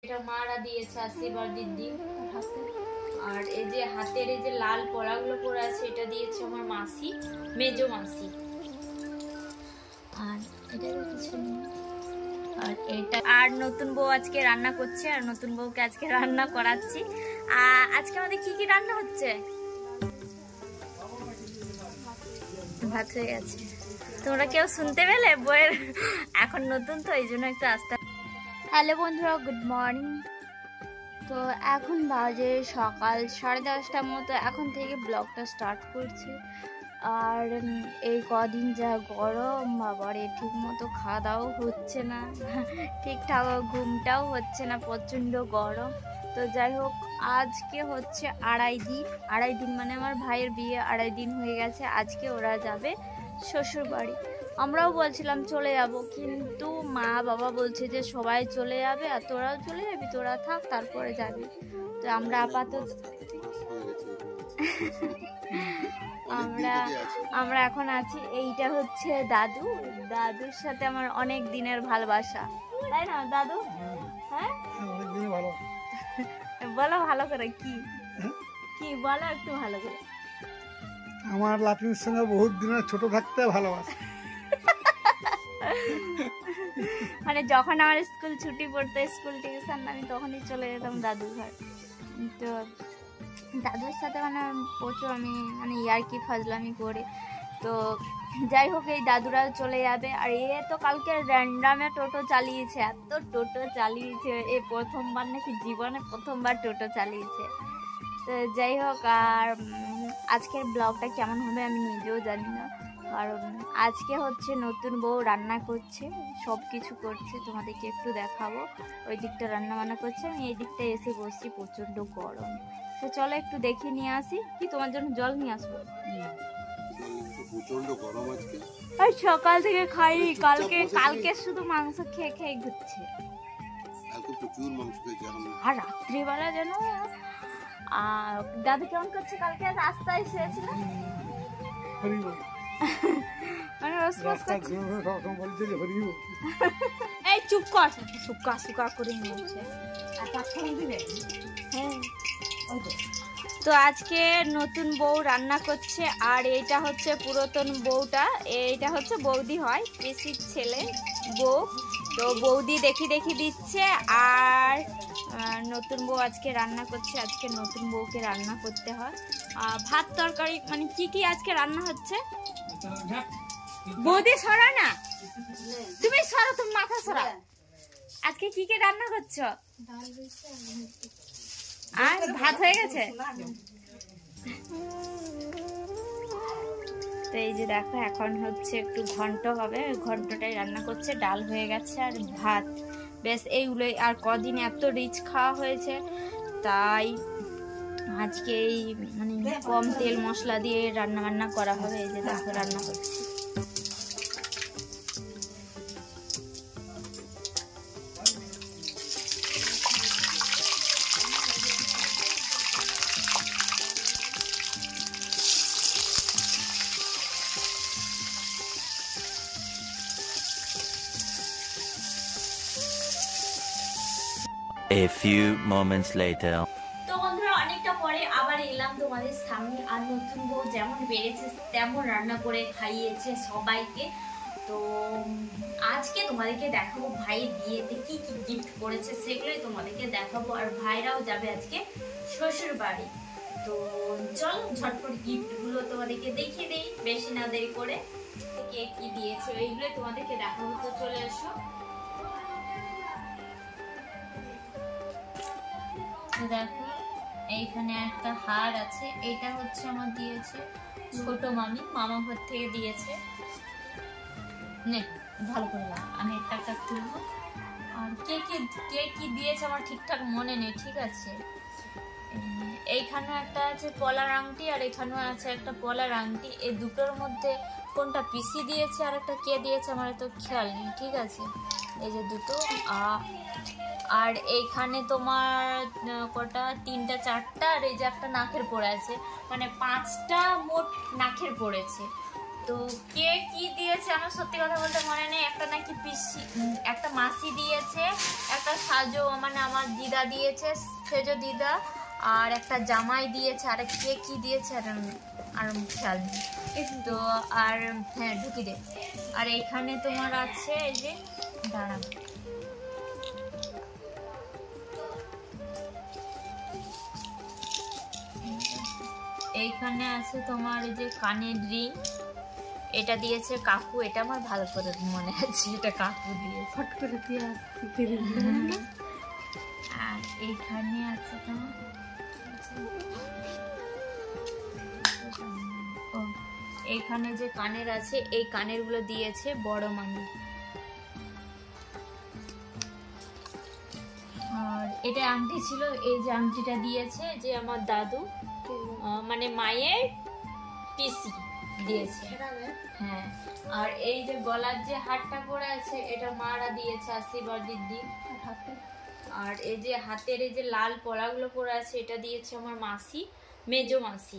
এটা মারা দিয়েছে আশীর্বাদের দিন। আর এই যে হাতের এই যে লাল পড়াগুলো পরে আছে এটা দিয়েছে আমার মাসি, মেজো মাসি। আর এটা আর এটা আর নতুন বউ আজকে রান্না করছে, আর নতুন বউকে আজকে রান্না করাচ্ছি। আজকে আমাদের কি কি রান্না হচ্ছে? ভাত হয়ে গেছে। তোমরা কেউ শুনতে পেলে? বইয়ের এখন নতুন তো এই জন্য একটু আস্তে। হ্যালো বন্ধুরা, গুড মর্নিং। তো এখন বাজে সকাল 10:30টার মতো। এখন থেকে ব্লগটা স্টার্ট করছি। আর এই কদিন যা গরম, বাবারে ঠিক মতো খাওয়া দাওয়াও হচ্ছে না, ঠিকঠাক ঘুমটাও হচ্ছে না, প্রচণ্ড গরম। তো যাই হোক, আজকে হচ্ছে 2.5 দিন মানে আমার ভাইয়ের বিয়ে 2.5 দিন হয়ে গেছে। আজকে ওরা যাবে শ্বশুর বাড়ি। আমরাও বলছিলাম চলে যাব, কিন্তু মা বাবা বলছে যে সবাই চলে যাবে আর তোরাও চলে যাবি, তোরা থাক তারপরে যাবি। তো আমরা আপাতত আমরা এখন আছি। এইটা হচ্ছে দাদুর সাথে আমার অনেক দিনের ভালোবাসা, তাই না দাদু? হ্যাঁ, বলো ভালো করে, কি বলো একটু ভালো করে। আমার লাটুর সঙ্গে বহুত দিনের ছোট থাকতে ভালোবাসা। মানে যখন আমার স্কুল ছুটি পড়তো, স্কুল টিউশন, আমি তখনই চলে যেতাম দাদুর ঘর। তো দাদুর সাথে মানে প্রচুর আমি মানে ইয়ার্কি ফাজলামি করি। তো যাই হোক, এই দাদুরাও চলে যাবে। আর এ তো কালকে র্যান্ডামে টোটো চালিয়েছে, এত টোটো চালিয়েছে, এই প্রথমবার নাকি জীবনে প্রথমবার টোটো চালিয়েছে। তো যাই হোক, আর আজকের ব্লগটা কেমন হবে আমি নিজেও জানি না, কারণ আজকে হচ্ছে নতুন বউ রান্না করছে, সব কিছু করছে, তোমাদেরকে একটু দেখাবো। ওই দিকটা রান্না বান্না করছে, আমি এই দিকটা এসে বসছি, প্রচণ্ড গরম। তো চলো একটু দেখে নিয়ে আসি। কি তোমার জন্য জল নিয়ে আসবো? প্রচন্ড গরম আজকে। আর সকাল থেকে খাই, কালকে শুধু মাংস খেয়ে ঘুরছে। কালকে প্রচুর মাংস খেয়েছি। আর রাত্রিবেলা যেন দাদু কেমন করছে? কালকে রাস্তায় শুয়েছিল, মানে এই চুপ কর, সুকা করে নিয়েছে। হ্যাঁ, তো আজকে নতুন বউ রান্না করছে। আর এইটা হচ্ছে পুরাতন বউটা, এইটা হচ্ছে বৌদি হয়, পিসির ছেলে বউ। তো বৌদি দেখি দিচ্ছে। আর নতুন বউ আজকে রান্না করছে। আজকে নতুন বউকে রান্না করতে হয় ভাত তরকারি, মানে কি আজকে রান্না হচ্ছে। বৌদি সরা না, তুমি সরো, তুমি মাথা সরা। আজকে কি রান্না করছো? আর ভাত হয়ে গেছে। তো এই যে দেখো, এখন হচ্ছে একটু ঘন্ট হবে, ঘন্টটাই রান্না করছে। ডাল হয়ে গেছে আর ভাত, বেশ এইগুলোই। আর কদিন এত রিচ খাওয়া হয়েছে, তাই আজকে এই মানে কম তেল মশলা দিয়ে রান্না বান্না করা হবে। এই যে দেখো রান্না করছি। A few moments later. তো বন্ধুরা, অনেকটা পরে আবার এলাম তোমাদের সামনে। আর নতুন বউ যেমন বেড়েছে তেমন রান্না করে খাইয়েছে সবাইকে। তো আজকে তোমাদেরকে দেখাবো ভাইয়ের বিয়েতে কি গিফট করেছে, সেগুলোই তোমাদেরকে দেখাবো। আর ভাইরাও যাবে আজকে শ্বশুর বাড়ি। তো চলো ঝটপট গিফটগুলো তোমাদেরকে দেখিয়ে দেই, বেশি না দেরি করে। কে কি দিয়েছে ওইগুলোই তোমাদেরকে দেখাবো। তো চলে এসো। দেখো, এইখানে একটা হার আছে, এটা হচ্ছে আমার দিয়েছে ছোট মামা ঘর থেকে দিয়েছে। নে ভালো করে লাগ, আমি একটা খুলবো। আর কে কি দিয়েছে আমার ঠিকঠাক মনে নেই, ঠিক আছে। এইখানে একটা আছে পলার আংটি, আর এখানেও আছে একটা পলার আংটি। এই দুটোর মধ্যে কোনটা পিসি দিয়েছে আর একটা কে দিয়েছে আমার তো খেয়াল নেই, ঠিক আছে। এই যে দুটো। আর এইখানে তোমার কটা, 3টা 4টা, আর এই যে একটা নাকের পড়ে আছে, মানে 5টা মোট নাকের পড়েছে। তো কে কি দিয়েছে আমার সত্যি কথা বলতে মনে নেই। একটা নাকি পিসি, একটা মাসি দিয়েছে, একটা সাজো মানে আমার দিদা দিয়েছে, সেজো দিদা, আর একটা জামাই দিয়েছে, আর কে কি দিয়েছে আর খেয়াল নেই। তো আর হ্যাঁ ঢুকি দে। আর এইখানে তোমার আছে এই যে দাঁড়া, এইখানে আছে তোমার এই যে কানের রিং, এটা দিয়েছে কাকু, এটা আমার ভালো করে মনে আছে, এটা কাকু দিয়ে ফট করে দিয়ে আসছে। আর এইখানে আছে তোমার ও, এইখানে যে কানের আছে, এই কানের গুলো দিয়েছে বড় মামি। আর এটা আংটি ছিল, এই যে আংটিটা দিয়েছে যে আমার দাদু মানে মায়ের পিসি দিয়েছে। হ্যাঁ, আর এই যে গলার যে হারটা পরে আছে এটা মারা দিয়েছে আশীর্বাদের দিন। আর এই যে হাতের এই যে লাল পলাগুলো পরে আছে এটা দিয়েছে আমার মাসি, মেজো মাসি।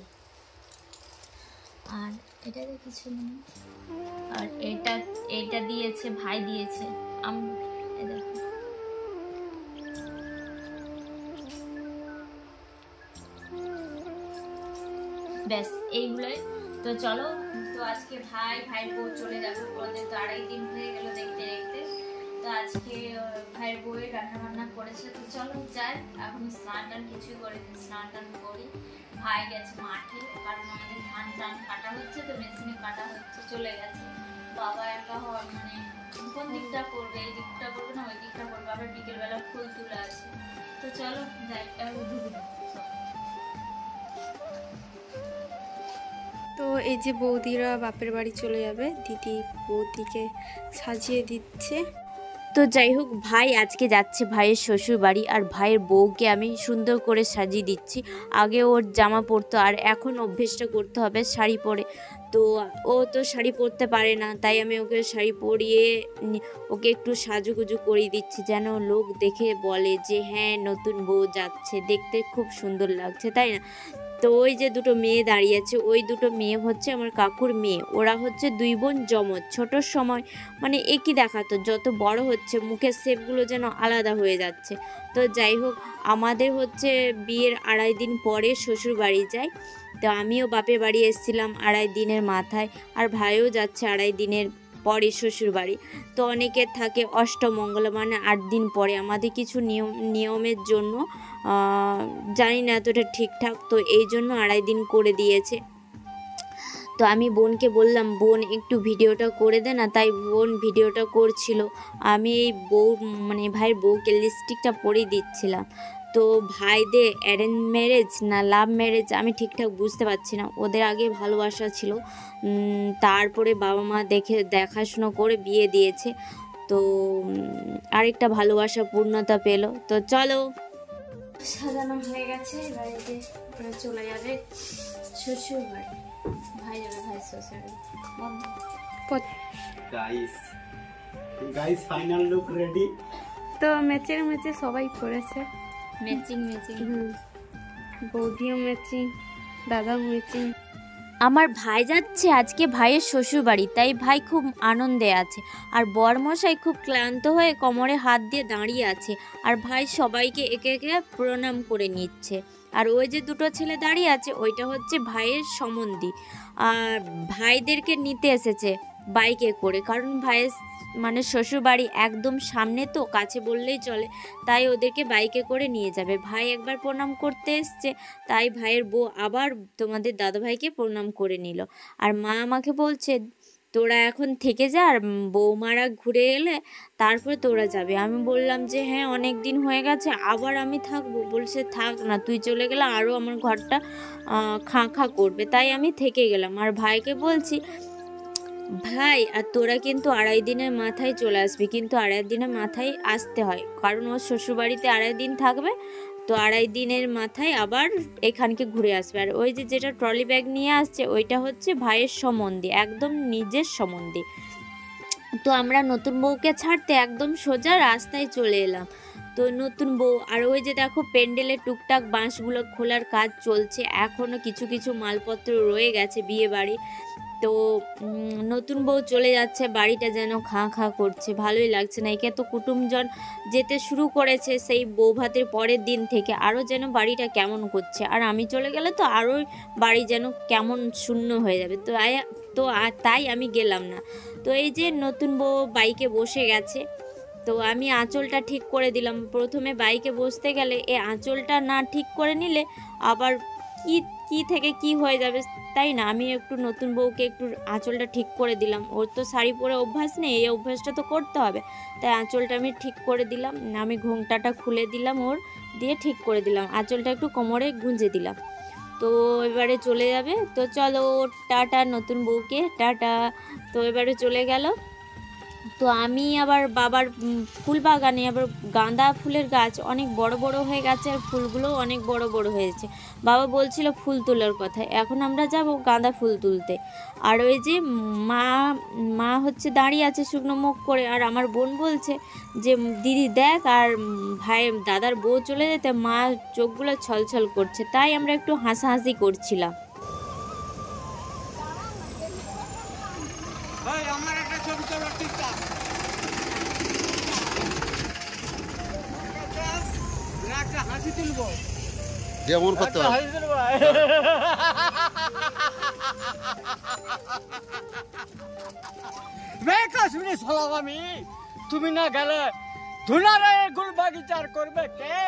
আর এটাতে কিছু নেই। আর এটা দিয়েছে ভাই দিয়েছে। দেখো ব্যাস এইগুলোই। তো চলো, তো আজকে ভাইয়ের বউ চলে যাবে, ওদের তো 2.5 দিন হয়ে গেল দেখতে দেখতে। তো আজকে ভাইয়ের বউয়ের রান্না বান্না করেছে। তো চলো যাই, এখন স্নান টান কিছুই করিনি, স্নান টান করি। ভাই গেছে মাঠে, কারণ আমাদের ধান টান কাটা হচ্ছে, তো মেশিনে কাটা হচ্ছে, চলে গেছে। বাবা একা হওয়ার মানে কোন দিকটা করবে, এই দিকটা করবে না ওই দিকটা করবে, আবার বিকেলবেলা ফুল তুলে আছে। তো চলো যাই, ঢুকে যাবো। তো এই যে বৌদিরা বাপের বাড়ি চলে যাবে, দিদি বৌদিকে সাজিয়ে দিচ্ছে। তো যাই হোক, ভাই আজকে যাচ্ছে ভাইয়ের শ্বশুর বাড়ি, আর ভাইয়ের বউকে আমি সুন্দর করে সাজিয়ে দিচ্ছি। আগে ওর জামা পরতো, আর এখন অভ্যেসটা করতে হবে শাড়ি পরে। তো ও তো শাড়ি পরতে পারে না, তাই আমি ওকে শাড়ি পরিয়ে ওকে একটু সাজুগুজু করিয়ে দিচ্ছি, যেন লোক দেখে বলে যে হ্যাঁ নতুন বউ যাচ্ছে, দেখতে খুব সুন্দর লাগছে, তাই না? তো ওই যে দুটো মেয়ে দাঁড়িয়ে আছে, ওই দুটো মেয়ে হচ্ছে আমার কাকুর মেয়ে। ওরা হচ্ছে 2 বোন জমজ। ছোটোর সময় মানে একই দেখাতো, যত বড় হচ্ছে মুখের শেপগুলো যেন আলাদা হয়ে যাচ্ছে। তো যাই হোক, আমাদের হচ্ছে বিয়ের 2.5 দিন পরে শ্বশুর বাড়ি যাই। তো আমিও বাপের বাড়ি এসেছিলাম 2.5 দিনের মাথায়, আর ভাইও যাচ্ছে 2.5 দিনের পরে শ্বশুর বাড়ি। তো অনেকের থাকে অষ্টমঙ্গলা মানে 8 দিন পরে, আমাদের কিছু নিয়মের জন্য জানি না এতটা ঠিকঠাক, তো এই জন্য 2.5 দিন করে দিয়েছে। তো আমি বোনকে বললাম বোন একটু ভিডিওটা করে দে না, তাই বোন ভিডিওটা করছিল। আমি এই মানে ভাইয়ের বউকে লিপস্টিকটা পরিয়ে দিচ্ছিলাম। তো ভাইদের অ্যারেঞ্জ ম্যারেজ না লাভ ম্যারেজ আমি ঠিকঠাক বুঝতে পারছি না। ওদের আগে ভালোবাসা ছিল, তারপরে বাবা মা দেখাশুনো করে বিয়ে দিয়েছে। তো আরেকটা ভালোবাসা পূর্ণতা পেল। তো চলো, সাজানো হয়ে গেছে, বাড়িতে চলে যাবে শ্বশুর বাড়ি। ভাই যাবে ভাই শ্বশুর গাইস ফাইনাল লুক রেডি। তো ম্যাচে সবাই পড়েছে, ম্যাচিং বৌদিও ম্যাচিং, দাদাও ম্যাচিং। আমার ভাই যাচ্ছে আজকে ভাইয়ের শ্বশুর বাড়ি, তাই ভাই খুব আনন্দে আছে। আর বরমশাই খুব ক্লান্ত হয়ে কোমরে হাত দিয়ে দাঁড়িয়ে আছে, আর ভাই সবাইকে একে একে প্রণাম করে নিচ্ছে। আর ওই যে দুটো ছেলে দাঁড়িয়ে আছে ওইটা হচ্ছে ভাইয়ের সম্বন্ধী, আর ভাইদেরকে নিতে এসেছে বাইকে করে, কারণ ভাইয়ের মানে শ্বশুর বাড়ি একদম সামনে, তো কাছে বললেই চলে, তাই ওদেরকে বাইকে করে নিয়ে যাবে। ভাই একবার প্রণাম করতে এসছে, তাই ভাইয়ের বউ আবার তোমাদের দাদাভাইকে প্রণাম করে নিল। আর মা আমাকে বলছে তোরা এখন থেকে যা, আর বৌমারা ঘুরে এলে তারপরে তোরা যাবে। আমি বললাম যে হ্যাঁ অনেক দিন হয়ে গেছে, আবার আমি থাকবো। বলছে থাক না, তুই চলে গেলে আরও আমার ঘরটা খাঁ করবে, তাই আমি থেকে গেলাম। আর ভাইকে বলছি ভাই আর তোরা কিন্তু 2.5 দিনের মাথায় চলে আসবি, কিন্তু 2.5 দিনের মাথায় আসতে হয়, কারণ ওর শ্বশুরবাড়িতে 2.5 দিন থাকবে, তো 2.5 দিনের মাথায় আবার এখানকে ঘুরে আসবে। আর ওই যে যেটা ট্রলি ব্যাগ নিয়ে আসছে ওইটা হচ্ছে ভাইয়ের সম্বন্ধে, একদম নিজের সম্বন্ধে। তো আমরা নতুন বউকে ছাড়তে একদম সোজা রাস্তায় চলে এলাম। তো নতুন বউ আর ওই যে দেখো প্যান্ডেলের টুকটাক বাঁশগুলো খোলার কাজ চলছে, এখনও কিছু কিছু মালপত্র রয়ে গেছে বিয়ে বাড়ি। তো নতুন বউ চলে যাচ্ছে, বাড়িটা যেন খাঁ খাঁ করছে, ভালোই লাগছে না। একে তো কুটুমজন যেতে শুরু করেছে সেই বউ ভাতের পরের দিন থেকে, আরও যেন বাড়িটা কেমন করছে। আর আমি চলে গেলে তো আরও বাড়ি যেন কেমন শূন্য হয়ে যাবে। তাই আমি গেলাম না। তো এই যে নতুন বউ বাইকে বসে গেছে, তো আমি আঁচলটা ঠিক করে দিলাম। প্রথমে বাইকে বসতে গেলে এই আঁচলটা না ঠিক করে নিলে আবার কি থেকে কি হয়ে যাবে, তাই না? আমি একটু নতুন বউকে একটু আঁচলটা ঠিক করে দিলাম। ওর তো শাড়ি পরে অভ্যাস নেই, এই অভ্যাসটা তো করতে হবে, তাই আঁচলটা আমি ঠিক করে দিলাম। আমি ঘোমটাটা খুলে দিলাম, ওর দিয়ে ঠিক করে দিলাম, আঁচলটা একটু কোমরে গুঁজে দিলাম। তো এবারে চলে যাবে। তো চলো টাটা নতুন বউকে, টাটা। তো এবারে চলে গেল। তো আমি আবার বাবার ফুল বাগানে আবার গাঁদা ফুলের গাছ অনেক বড় বড় হয়ে গেছে, আর ফুলগুলোও অনেক বড় বড় হয়েছে। বাবা বলছিল ফুল তোলার কথা, এখন আমরা যাব গাঁদা ফুল তুলতে। আর ওই যে মা হচ্ছে দাঁড়িয়ে আছে শুকনো মুখ করে, আর আমার বোন বলছে যে দিদি দেখ, আর দাদার বউ চলে যেতে মা চোখগুলো ছলছল করছে, তাই আমরা একটু হাসাহাসি করছিলাম। যেমন করতে হবে কাশ্মীরি সালাম আমি, তুমি না গেলে ধুনারে গুল বাগিচার করবে কে?